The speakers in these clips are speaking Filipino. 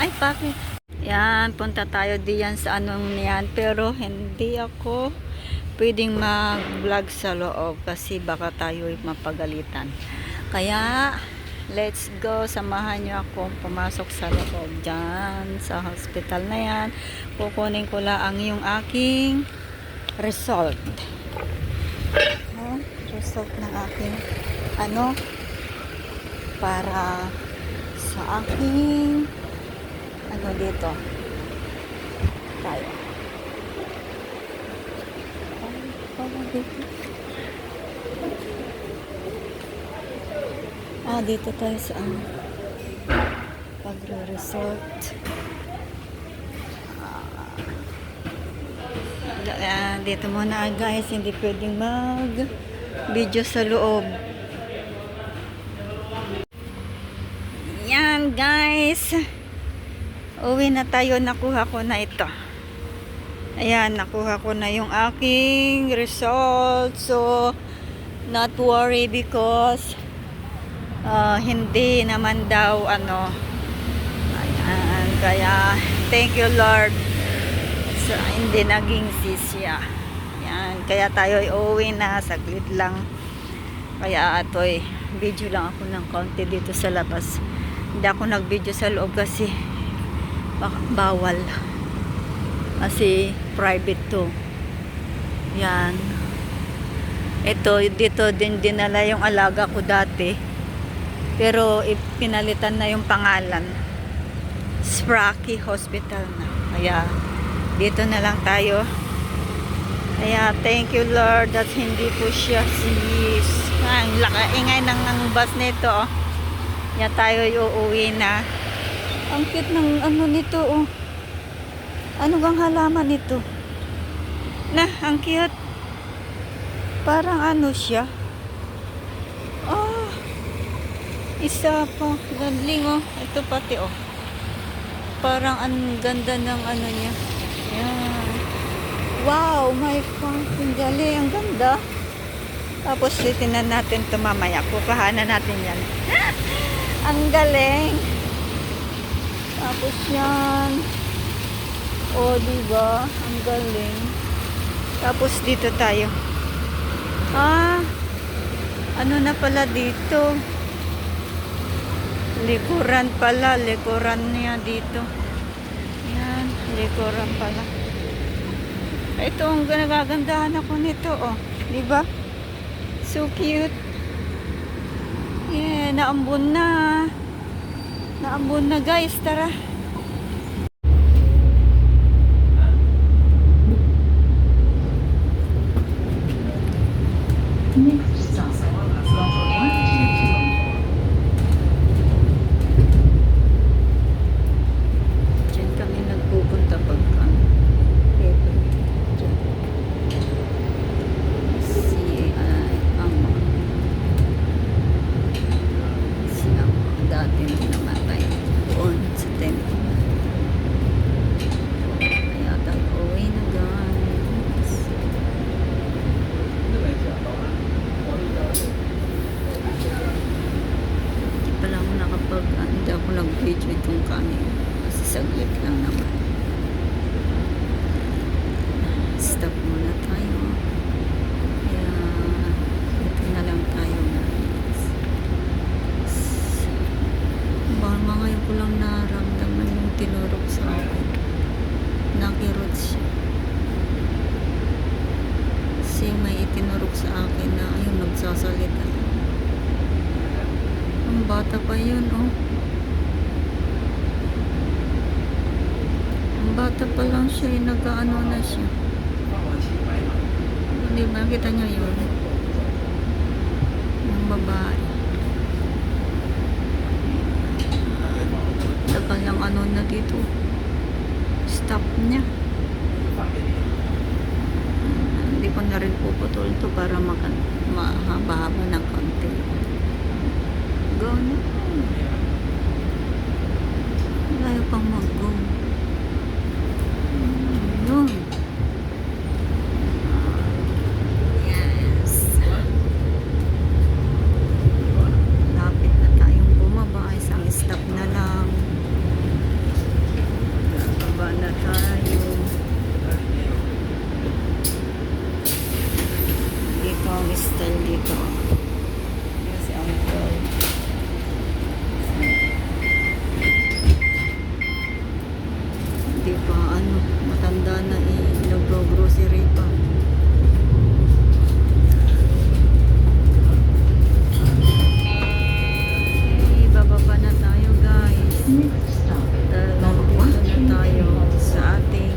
Ay, bakit? Yan, punta tayo diyan sa anong niyan. Pero hindi ako pwedeng mag-vlog sa loob kasi baka tayo mapagalitan. Kaya, let's go. Samahan nyo akong pumasok sa loob dyan sa hospital na yan. Kukunin ko lang yung aking result. Result ng aking para sa aking dito tayo dito tayo sa pagre-resort. Dito muna guys, hindi pwedeng mag video sa loob. Yan guys, uwi na tayo. Nakuha ko na ito. Ayan, nakuha ko na yung aking result. So not worry because hindi naman daw ayan, kaya thank you Lord. So, hindi naging sisya. Yan, kaya tayo uuwi na, saglit lang. Kaya atoy, video lang ako ng konti dito sa labas. Hindi ako nag-video sa loob kasi bawal. Kasi private to. Yan. Ito, dito din dinala yung alaga ko dati. Pero pinalitan na yung pangalan. Spraky Hospital na. Kaya dito na lang tayo. Kaya thank you Lord that hindi po siya sis. Ang ingay ng bus nito. Kaya tayo uuwi na. Ang cute ng nito Ano bang halaman nito? Ang cute. Parang siya. Isa pa. Galing Ito pati Parang ang ganda ng niya. Yan. Wow, my fucking galing. Ang ganda. Tapos titinan natin ito mamaya. Kukahanan natin yan. Ang galing. Tapos yan. Diba? Ang galing. Tapos dito tayo. Ano na pala dito? Likuran pala. Likuran niya dito. Yan. Likuran pala. Ito ang nagagandahan ako nito. Diba? So cute. Yeah. Naambun na. Naambun na guys. Tara. Hindi ako nag-video itong camera kasi saglit lang naman. Stop muna tayo. Kaya ito na lang tayo guys. Mga ngayon ko lang naramdaman yung tinurok sa akin. Nakirot siya. Kasi may itinurok sa akin na ayun nagsasalita. Ang bata pa yun Ang bata pa lang siya nag-ano na siya. Hindi ba kita nyo yun? Yung babae. Tagal lang na dito. Stop niya. Hindi ko na rin puputol to para mahaba-haba ng konti. Go na. Ayaw pang mag-go. Yun. Yes. Lapit na tayong bumaba. Isang stop na lang. style dito. Kasi ang cool. Di pa ano, matanda na nagro-grocery pa. Okay, bababa na tayo guys. Dito na tayo sa ating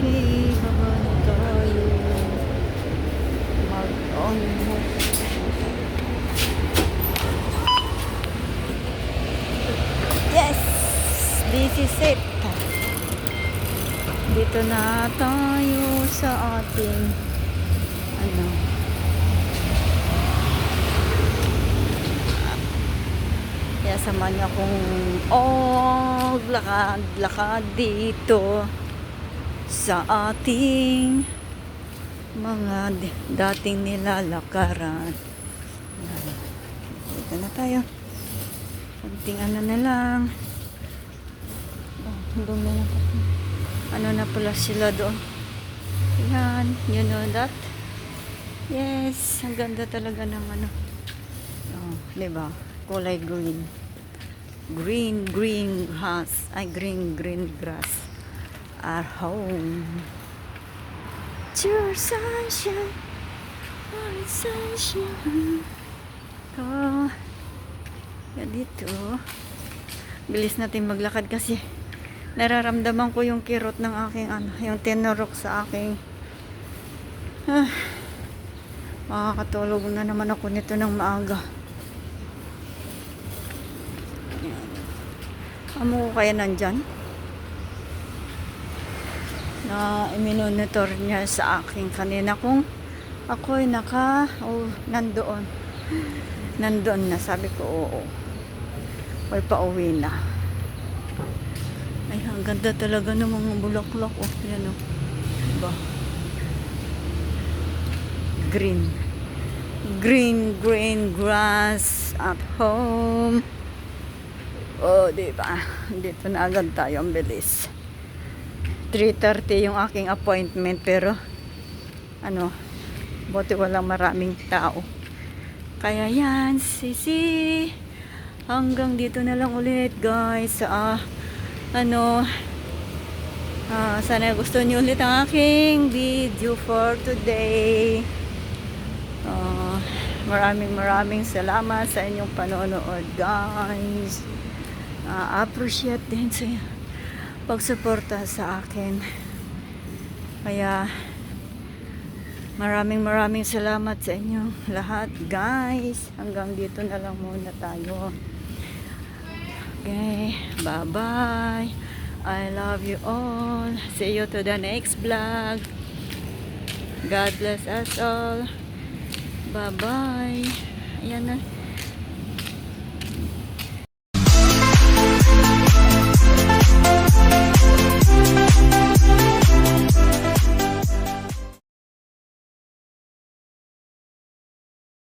okay, baba na tayo. Mag-on mo. Yes! This is it. Dito na tayo sa ating ano. Kaya samahan niyo akong lakad dito sa ating mga dating nilalakaran. Dito na tayo. Kunting ano na lang. Doon na lang. Ano na pala sila doon. Yan. You know that? Yes. Ang ganda talaga ng ano. Oh, diba? Kulay green. Green grass. Ay, green grass. Our home. Your sunshine. My sunshine. Oh. Yan dito. Bilis natin maglakad kasi nararamdaman ko yung kirot ng aking ano, yung tinorok sa aking makakatulog na naman ako nito ng maaga. Amo ko kaya nandyan na iminonitor niya sa akin kanina kung ako'y nandoon na, sabi ko oo, may pauwi na. Ay, ang ganda talaga ng mga bulaklak. Oh, yan o. Diba? Green grass at home. Oh, diba? Dito na agad tayo. Ang bilis. 3:30 yung aking appointment. Pero, ano, buti walang maraming tao. Kaya yan, sisi. Hanggang dito na lang ulit, guys. Sana gusto niyo ulit ang aking video for today. Maraming salamat sa inyong panonood, guys. Appreciate din sa pagsuporta sa akin. Kaya maraming salamat sa inyong lahat, guys. Hanggang dito na lang muna tayo. Okay, bye-bye. I love you all. See you to the next vlog. God bless us all. Bye-bye. Ayan na.